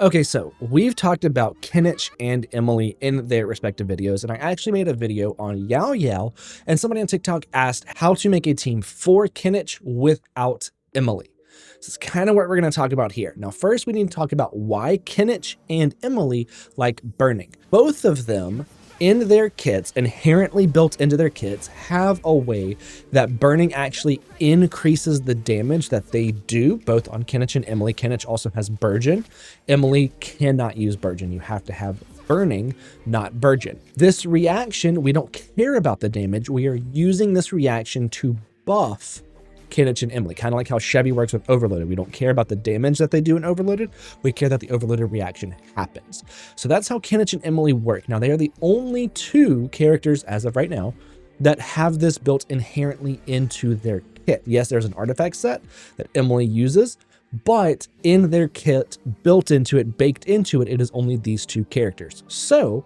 Okay, so we've talked about Kinich and Emilie in their respective videos, and I actually made a video on Yao Yao, and somebody on TikTok asked how to make a team for Kinich without Emilie. This is kind of what we're going to talk about here. Now, first, we need to talk about why Kinich and Emilie like burning. Both of them in their kits, inherently built into their kits, have a way that burning actually increases the damage that they do, both on Kinich and Emilie. Kinich also has Burgeon. Emilie cannot use Burgeon. You have to have burning, not Burgeon. This reaction, we don't care about the damage. We are using this reaction to buff Kinich and Emilie, kind of like how Chevy works with Overloaded. We don't care about the damage that they do in Overloaded. We care that the Overloaded reaction happens. So that's how Kinich and Emilie work. Now, they are the only two characters as of right now that have this built inherently into their kit. Yes, there's an artifact set that Emilie uses, but in their kit, built into it, baked into it, it is only these two characters. So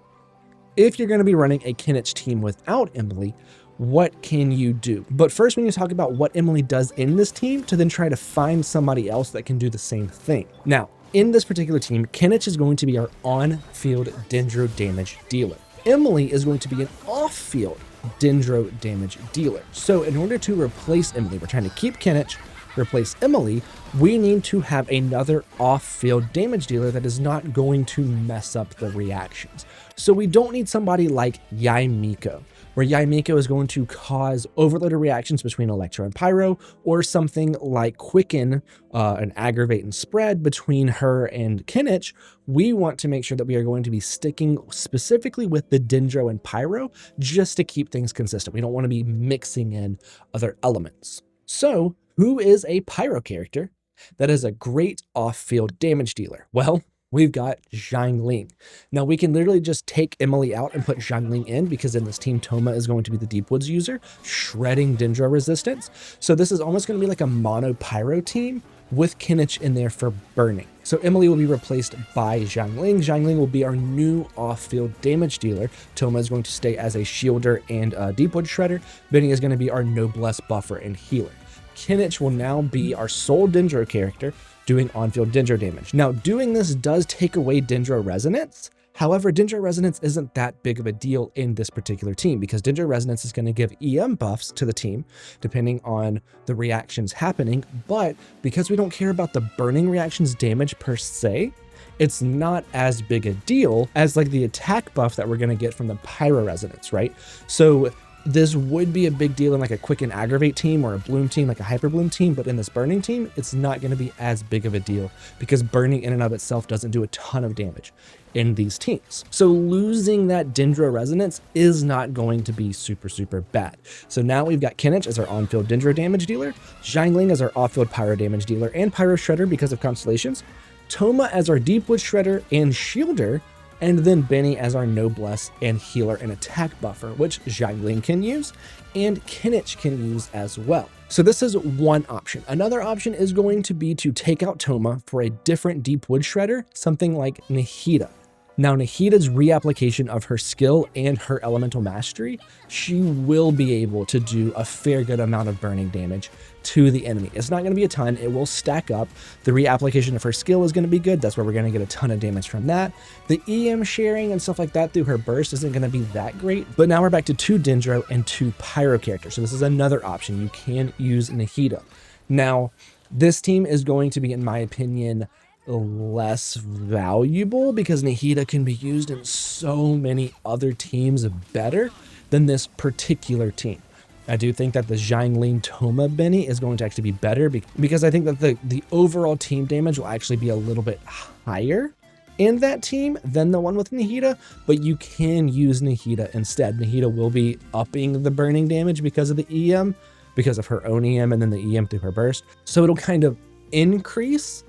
if you're going to be running a Kinich team without Emilie, what can you do? But first, we need to talk about what Emilie does in this team to then try to find somebody else that can do the same thing. Now, in this particular team, Kinich is going to be our on-field Dendro damage dealer. Emilie is going to be an off-field Dendro damage dealer. So in order to replace Emilie, we're trying to keep Kinich, replace Emilie, we need to have another off-field damage dealer that is not going to mess up the reactions. So we don't need somebody like Yaimiko, where Yaimiko is going to cause overloaded reactions between Electro and Pyro, or something like Quicken and Aggravate and Spread between her and Kinich. We want to make sure that we are going to be sticking specifically with the Dendro and Pyro just to keep things consistent. We don't want to be mixing in other elements. So who is a Pyro character that is a great off-field damage dealer? Well, we've got Xiangling. Now, we can literally just take Emilie out and put Xiangling in, because in this team, Toma is going to be the Deep Woods user, shredding Dendro resistance. So this is almost going to be like a mono Pyro team with Kinich in there for burning. So Emilie will be replaced by Xiangling. Xiangling will be our new off-field damage dealer. Toma is going to stay as a shielder and a Deep Wood shredder. Benny is going to be our noblesse buffer and healer. Kinich will now be our sole Dendro character doing on-field Dendro damage. Now, doing this does take away Dendro resonance. However, Dendro resonance isn't that big of a deal in this particular team, because Dendro resonance is going to give EM buffs to the team depending on the reactions happening. But because we don't care about the burning reactions damage per se, it's not as big a deal as like the attack buff that we're going to get from the Pyro resonance, right? So this would be a big deal in like a Quick and Aggravate team or a Bloom team, like a Hyper Bloom team, but in this burning team, it's not going to be as big of a deal because burning in and of itself doesn't do a ton of damage in these teams. So losing that Dendro resonance is not going to be super, super bad. So now we've got Kinich as our on-field Dendro damage dealer, Xiangling as our off-field Pyro damage dealer and Pyro shredder because of constellations, Toma as our Deep Wood shredder and shielder, and then Benny as our noblesse and healer and attack buffer, which Xiangling can use and Kinich can use as well. So this is one option. Another option is going to be to take out Toma for a different Deep Wood shredder, something like Nahida. Now, Nahida's reapplication of her skill and her elemental mastery, she will be able to do a fair good amount of burning damage to the enemy. It's not going to be a ton. It will stack up. The reapplication of her skill is going to be good. That's where we're going to get a ton of damage from that. The EM sharing and stuff like that through her burst isn't going to be that great. But now we're back to 2 Dendro and 2 Pyro characters. So this is another option. You can use Nahida. Now, this team is going to be, in my opinion, less valuable because Nahida can be used in so many other teams better than this particular team. I do think that the Xiangling Toma Benny is going to actually be better because I think that the overall team damage will actually be a little bit higher in that team than the one with Nahida, but you can use Nahida instead. Nahida will be upping the burning damage because of the EM, because of her own EM and then the EM through her burst. So it'll kind of increase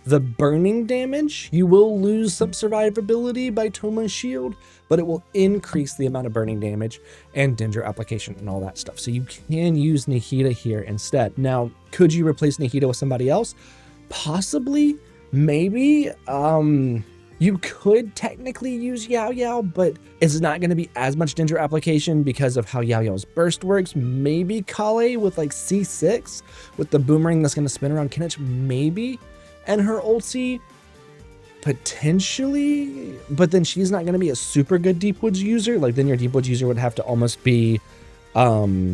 the burning damage. You will lose some survivability by Toma's shield, but it will increase the amount of burning damage and Dendro application and all that stuff. So you can use Nahida here instead. Now, could you replace Nahida with somebody else? Possibly, maybe. You could technically use Yao Yao, but it's not going to be as much Dendro application because of how Yao Yao's burst works. Maybe Kale with like C6 with the boomerang that's going to spin around Kinich, maybe. And her ulti, Potentially, but then she's not going to be a super good Deep Woods user. Like, then your Deep Woods user would have to almost be Xiangling.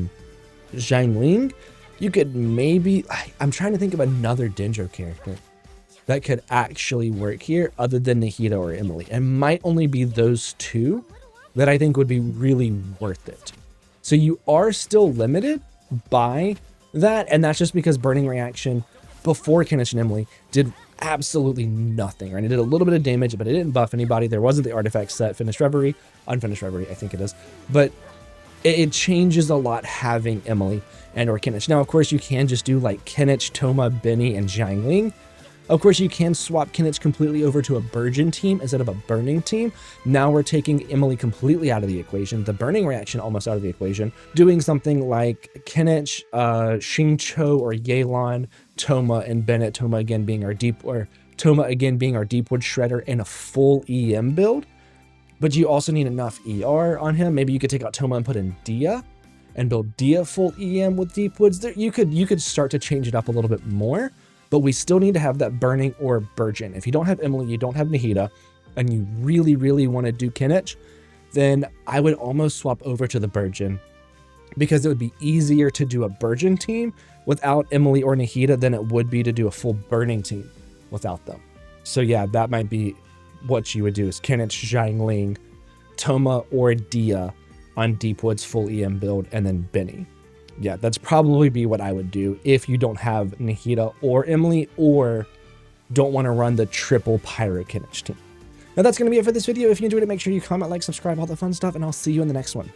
You could maybe, I'm trying to think of another Dendro character that could actually work here other than Nahida or Emilie. It might only be those two that I think would be really worth it. So you are still limited by that, and that's just because Burning Reaction before Kinich and Emilie did absolutely nothing, right? It did a little bit of damage, but it didn't buff anybody. There wasn't the artifact set, Finished Reverie, Unfinished Reverie, I think it is. But it changes a lot having Emilie and or Kinich. Now, of course, you can just do like Kinich, Thoma, Benny, and Xiangling. Of course, you can swap Kinich completely over to a Burgeon team instead of a Burning team. Now we're taking Emilie completely out of the equation, the Burning Reaction almost out of the equation, doing something like Kinich, Xingqiu, or Yelan, Thoma, and Bennett. Thoma again being our Deepwood Shredder in a full EM build. But you also need enough ER on him. Maybe you could take out Thoma and put in Dia and build Dia full EM with Deepwoods. You could start to change it up a little bit more. But we still need to have that Burning or Burgeon. If you don't have Emilie, you don't have Nahida, and you really, really want to do Kinich, then I would almost swap over to the Burgeon, because it would be easier to do a Burgeon team without Emilie or Nahida than it would be to do a full Burning team without them. So yeah, that might be what you would do, is Kinich, Xiangling, Thoma, or Dia on Deepwood's full EM build, and then Benny. Yeah, that's probably be what I would do if you don't have Nahida or Emilie, or don't want to run the triple Pyro Kinich team. Now that's going to be it for this video. If you enjoyed it, make sure you comment, like, subscribe, all the fun stuff, and I'll see you in the next one.